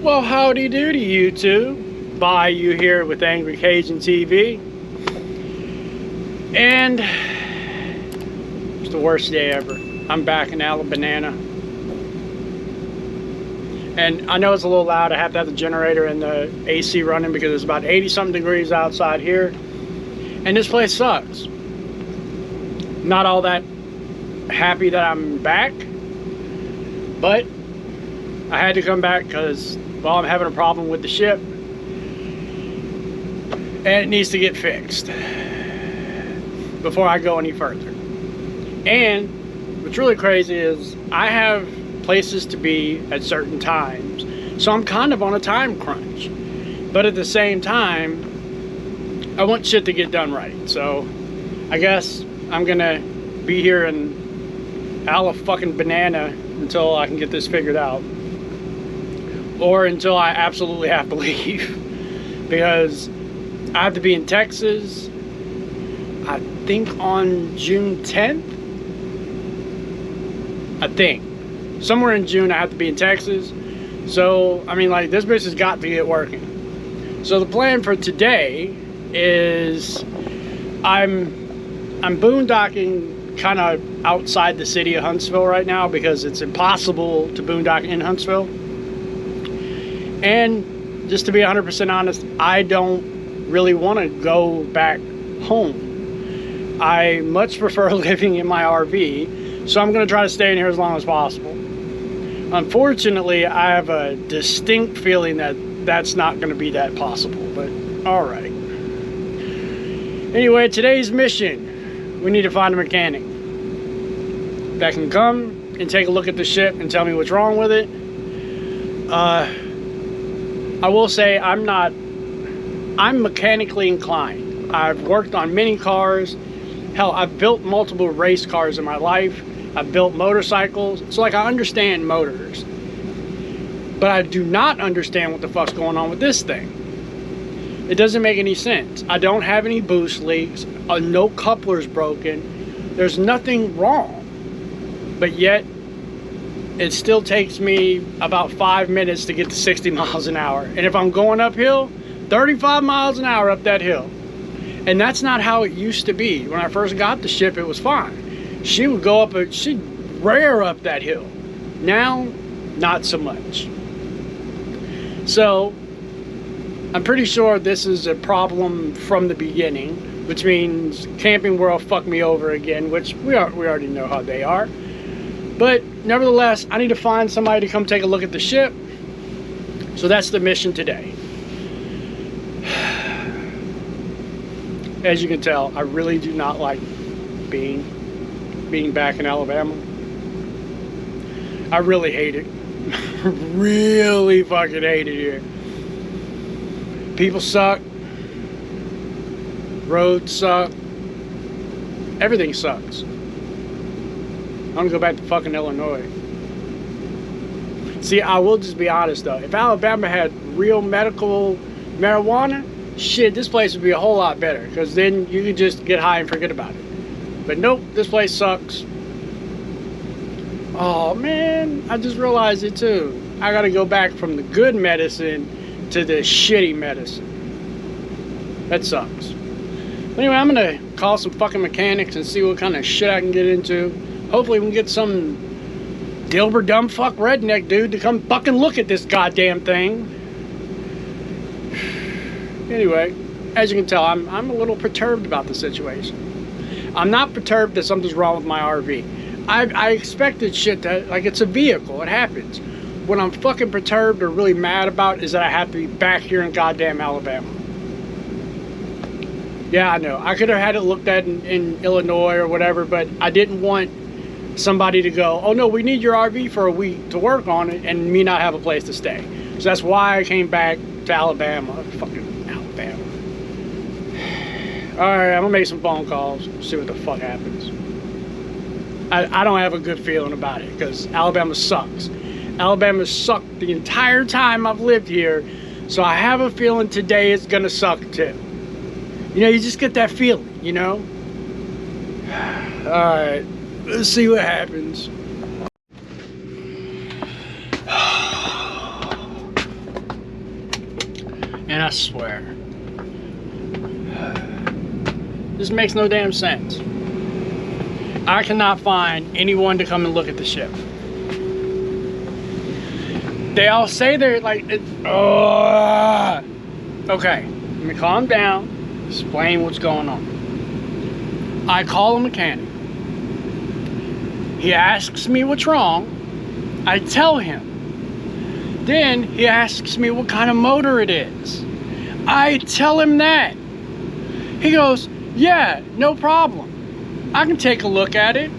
Well, howdy doody, YouTube. Bayou here with Angry Cajun TV. And it's the worst day ever. I'm back in Alabanana. And I know it's a little loud. I have to have the generator and the AC running because it's about 80-something degrees outside here. And this place sucks. Not all that happy that I'm back. But I had to come back because, well, I'm having a problem with the ship. And it needs to get fixed before I go any further. And what's really crazy is I have places to be at certain times. So I'm kind of on a time crunch. But at the same time, I want shit to get done right. So I guess I'm gonna be here in Alabanana until I can get this figured out. Or until I absolutely have to leave. Because I have to be in Texas, I think on June 10th. I think. Somewhere in June I have to be in Texas. So, I mean, like, this bitch has got to get working. So the plan for today is I'm boondocking kind of outside the city of Huntsville right now because it's impossible to boondock in Huntsville. And just to be 100% honest, I don't really want to go back home. I much prefer living in my RV, so I'm going to try to stay in here as long as possible. Unfortunately, I have a distinct feeling that that's not going to be that possible, but all right. Anyway, today's mission, we need to find a mechanic that can come and take a look at the ship and tell me what's wrong with it. I will say I'm mechanically inclined. I've worked on many cars. Hell, I've built multiple race cars in my life. I've built motorcycles. So, like, I understand motors. But I do not understand what the fuck's going on with this thing. It doesn't make any sense. I don't have any boost leaks. No coupler's broken. There's nothing wrong. But yet, it still takes me about 5 minutes to get to 60 miles an hour. And if I'm going uphill, 35 miles an hour up that hill. And that's not how it used to be. When I first got the ship, it was fine. She would go up, she'd rear up that hill. Now, not so much. So, I'm pretty sure this is a problem from the beginning, which means Camping World fucked me over again, which we already know how they are. But nevertheless, I need to find somebody to come take a look at the ship. So that's the mission today. As you can tell, I really do not like being back in Alabama. I really hate it. Really fucking hate it here. People suck. Roads suck. Everything sucks. I want to go back to fucking Illinois. See, I will just be honest though. If Alabama had real medical marijuana, shit, this place would be a whole lot better. Because then you could just get high and forget about it. But nope, this place sucks. Oh man, I just realized it too. I gotta go back from the good medicine to the shitty medicine. That sucks. Anyway, I'm gonna call some fucking mechanics and see what kind of shit I can get into. Hopefully we can get some Dilbert dumbfuck redneck dude to come fucking look at this goddamn thing. Anyway, as you can tell, I'm a little perturbed about the situation. I'm not perturbed that something's wrong with my RV. I expected shit that, like, it's a vehicle, it happens. What I'm fucking perturbed or really mad about is that I have to be back here in goddamn Alabama. Yeah, I know. I could have had it looked at in Illinois or whatever, but I didn't want somebody to go, oh no, we need your RV for a week to work on it, and me not have a place to stay. So that's why I came back to Alabama. Fucking Alabama. Alright, I'm gonna make some phone calls, see what the fuck happens. I don't have a good feeling about it, because Alabama sucks. Alabama sucked the entire time I've lived here, so I have a feeling today is gonna suck too. You know, you just get that feeling, you know? Alright, let's see what happens. And I swear, this makes no damn sense. I cannot find anyone to come and look at the ship. They all say they're like, okay, let me calm down, explain what's going on. I call a mechanic. He asks me what's wrong. I tell him. Then he asks me what kind of motor it is. I tell him that. He goes, yeah, no problem. I can take a look at it.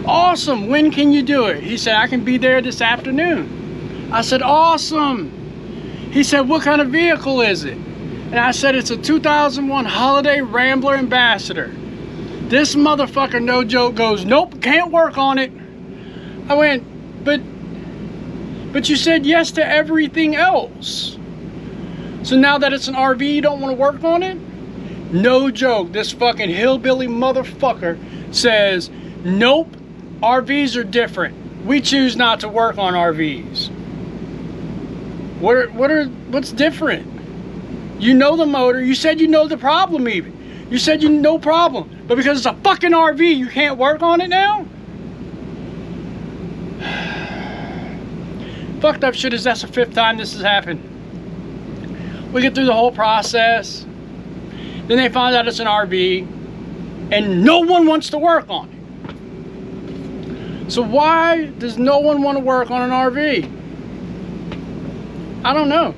Awesome, when can you do it? He said, I can be there this afternoon. I said, awesome. He said, what kind of vehicle is it? And I said, it's a 2001 Holiday Rambler Ambassador. This motherfucker, no joke, goes, nope, can't work on it. I went, but you said yes to everything else. So now that it's an RV, you don't want to work on it? No joke, this fucking hillbilly motherfucker says, nope, RVs are different. We choose not to work on RVs. What's different? You know the motor, you said you know the problem even. You said you know problem, but because it's a fucking RV, you can't work on it now? Fucked up shit is that's the 5th time this has happened. We get through the whole process, then they find out it's an RV, and no one wants to work on it. So why does no one want to work on an RV? I don't know.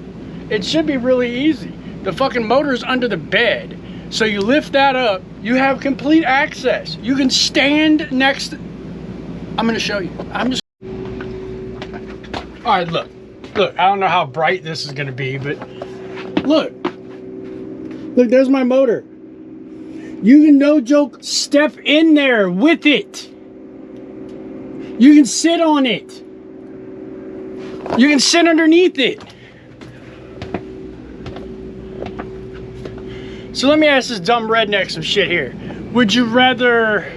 It should be really easy. The fucking motor is under the bed. So you lift that up, you have complete access. You can stand next. I'm gonna show you. All right, look, I don't know how bright this is gonna be, but look, there's my motor. You can, no joke, step in there with it. You can sit on it. You can sit underneath it. So let me ask this dumb redneck some shit here. Would you rather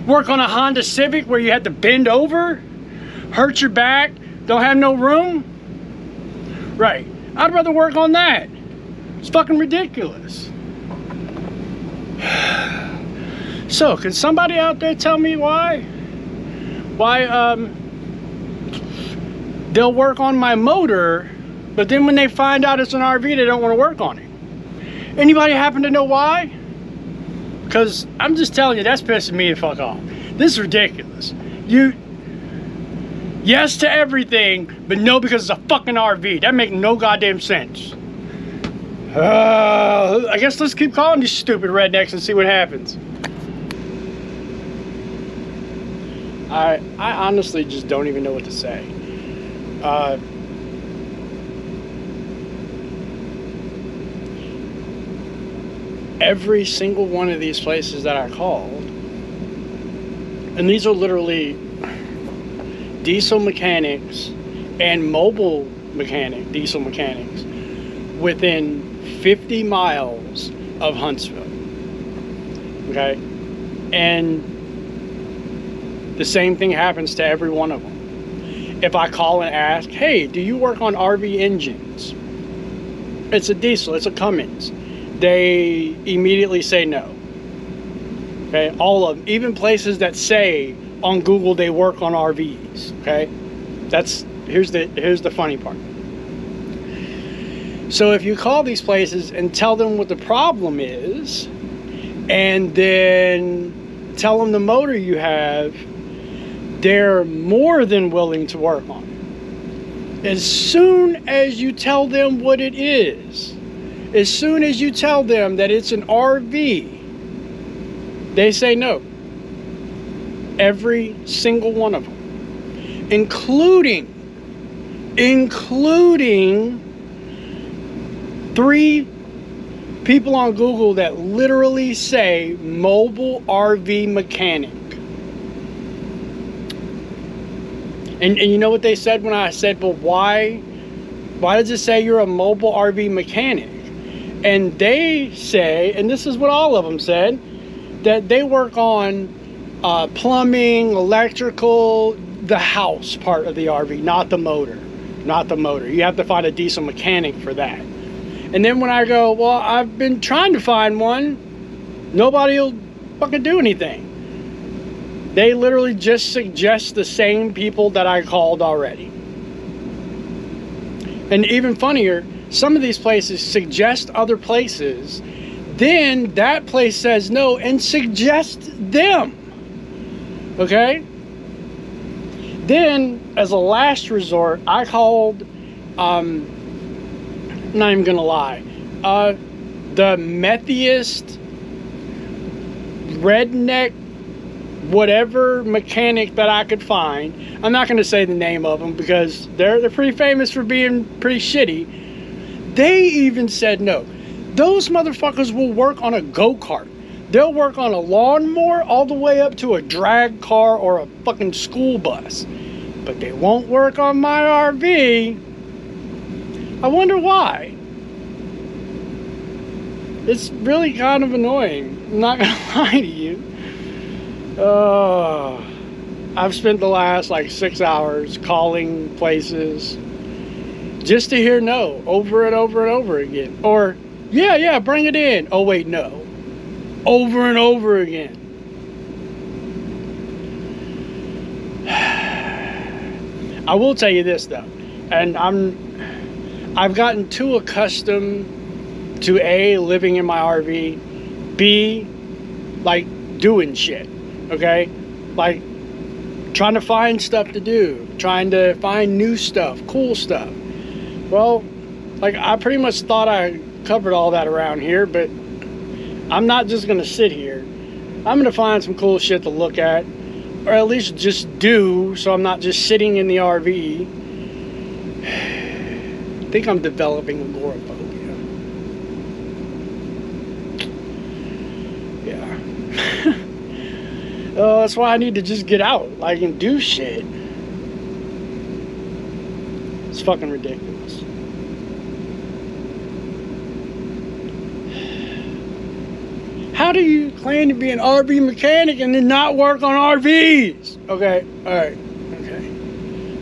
work on a Honda Civic where you had to bend over, hurt your back, don't have no room? Right. I'd rather work on that. It's fucking ridiculous. So, can somebody out there tell me why they'll work on my motor, but then when they find out it's an RV, they don't want to work on it? Anybody happen to know why? Because I'm just telling you, that's pissing me the fuck off. This is ridiculous. Yes to everything, but no because it's a fucking RV. That makes no goddamn sense. I guess let's keep calling these stupid rednecks and see what happens. I honestly just don't even know what to say. Every single one of these places that I called, and these are literally diesel mechanics and mobile diesel mechanics within 50 miles of Huntsville. Okay? And the same thing happens to every one of them. If I call and ask, hey, do you work on RV engines? It's a diesel, it's a Cummins. They immediately say no. Okay, all of them, even places that say on Google they work on RVs. Okay, here's the funny part. So if you call these places and tell them what the problem is, and then tell them the motor you have, they're more than willing to work on it. As soon as you tell them what it is, as soon as you tell them that it's an RV, they say no. Every single one of them. Including 3 people on Google that literally say mobile RV mechanic. And you know what they said when I said, well, why does it say you're a mobile RV mechanic? And they say, and this is what all of them said, that they work on plumbing, electrical, the house part of the RV, not the motor. Not the motor. You have to find a diesel mechanic for that. And then when I go, well, I've been trying to find one, nobody will fucking do anything. They literally just suggest the same people that I called already. And even funnier, some of these places suggest other places, then that place says no and suggests them. Okay? Then, as a last resort, I called, I'm not even gonna lie, the methiest, redneck, whatever mechanic that I could find. I'm not going to say the name of them because they're pretty famous for being pretty shitty. They even said no. Those motherfuckers will work on a go-kart. They'll work on a lawnmower all the way up to a drag car or a fucking school bus. But they won't work on my RV. I wonder why. It's really kind of annoying. I'm not going to lie to you. I've spent the last like 6 hours calling places just to hear no over and over and over again. Or, yeah, bring it in. Oh, wait, no. Over and over again. I will tell you this though, and I've gotten too accustomed to A, living in my RV, B, like doing shit. Okay, like trying to find stuff to do, trying to find new stuff, cool stuff. Well, like I pretty much thought I covered all that around here, but I'm not just gonna sit here. I'm gonna find some cool shit to look at, or at least just do, so I'm not just sitting in the RV. I think I'm developing agoraphobia. Yeah. Oh, that's why I need to just get out, like, and do shit. It's fucking ridiculous. How do you claim to be an RV mechanic and then not work on RVs? Okay, alright, okay.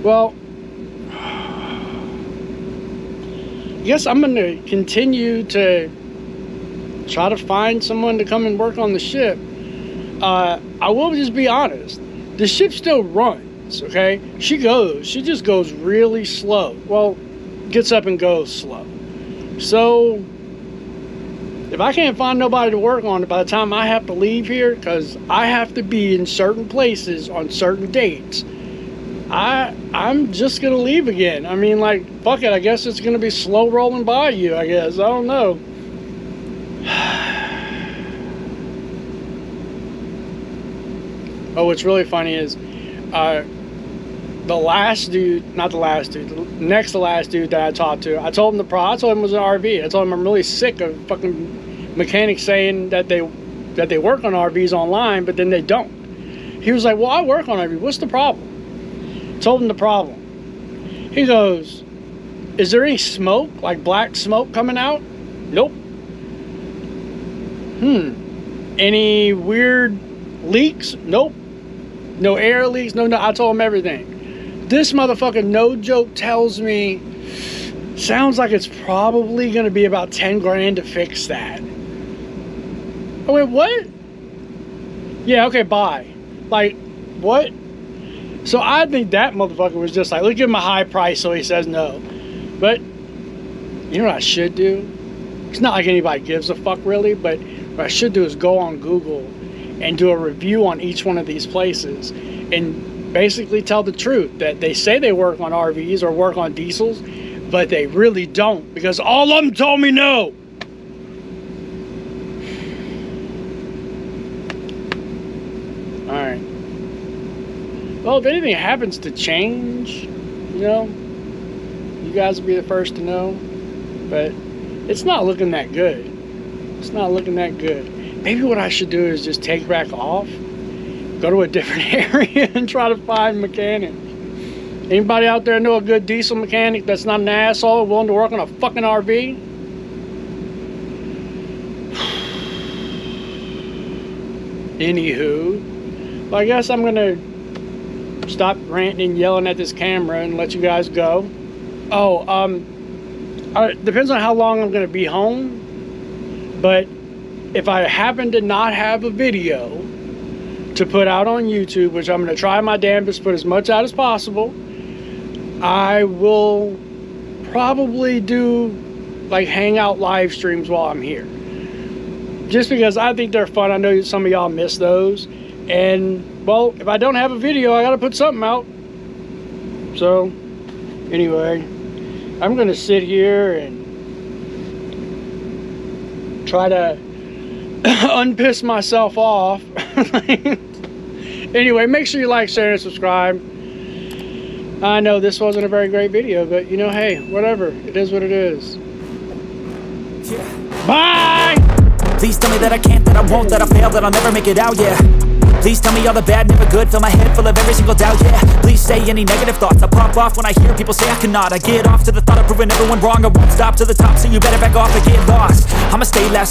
Well, I guess I'm going to continue to try to find someone to come and work on the ship. I will just be honest. The ship still runs, okay? She just goes really slow. Well, gets up and goes slow. So, if I can't find nobody to work on it by the time I have to leave here, because I have to be in certain places on certain dates, I'm just going to leave again. I mean, like, fuck it. I guess it's going to be slow rolling by you, I guess. I don't know. Oh, what's really funny is the next to last dude that I talked to, I told him the problem. I told him it was an RV. I told him I'm really sick of fucking mechanics saying that they work on RVs online, but then they don't. He was like, well, I work on RVs. What's the problem? Told him the problem. He goes, is there any smoke, like black smoke coming out? Nope. Any weird leaks? Nope. No air leaks? No. I told him everything. This motherfucker, no joke, tells me, sounds like it's probably going to be about 10 grand to fix that. I went, what? Yeah, okay, bye. Like, what? So I think that motherfucker was just like, look, give him a high price so he says no. But, you know what I should do? It's not like anybody gives a fuck really, but what I should do is go on Google and do a review on each one of these places and basically tell the truth that they say they work on RVs or work on diesels, but they really don't, because all of them told me no. Alright. Well, if anything happens to change, you know, you guys will be the first to know. But it's not looking that good. It's not looking that good. Maybe what I should do is just take back off, go to a different area and try to find mechanics. Anybody out there know a good diesel mechanic that's not an asshole willing to work on a fucking RV? Anywho, well, I guess I'm gonna stop ranting and yelling at this camera and let you guys go. Oh, Depends on how long I'm going to be home. But if I happen to not have a video to put out on YouTube, which I'm going to try my damnedest to put as much out as possible, I will probably do like hangout live streams while I'm here. Just because I think they're fun. I know some of y'all miss those. And, well, if I don't have a video, I got to put something out. So, anyway, I'm going to sit here and try to unpiss myself off. Anyway, make sure you like, share, and subscribe. I know this wasn't a very great video, but, you know, hey, whatever. It is what it is. Yeah. Bye! Please tell me that I can't, that I won't, that I fail, that I'll never make it out, yeah. Please tell me all the bad, never good, fill my head full of every single doubt, yeah. Please say any negative thoughts, I pop off when I hear people say I cannot. I get off to the thought of proving everyone wrong, I won't stop to the top, so you better back off and get lost. I'ma stay last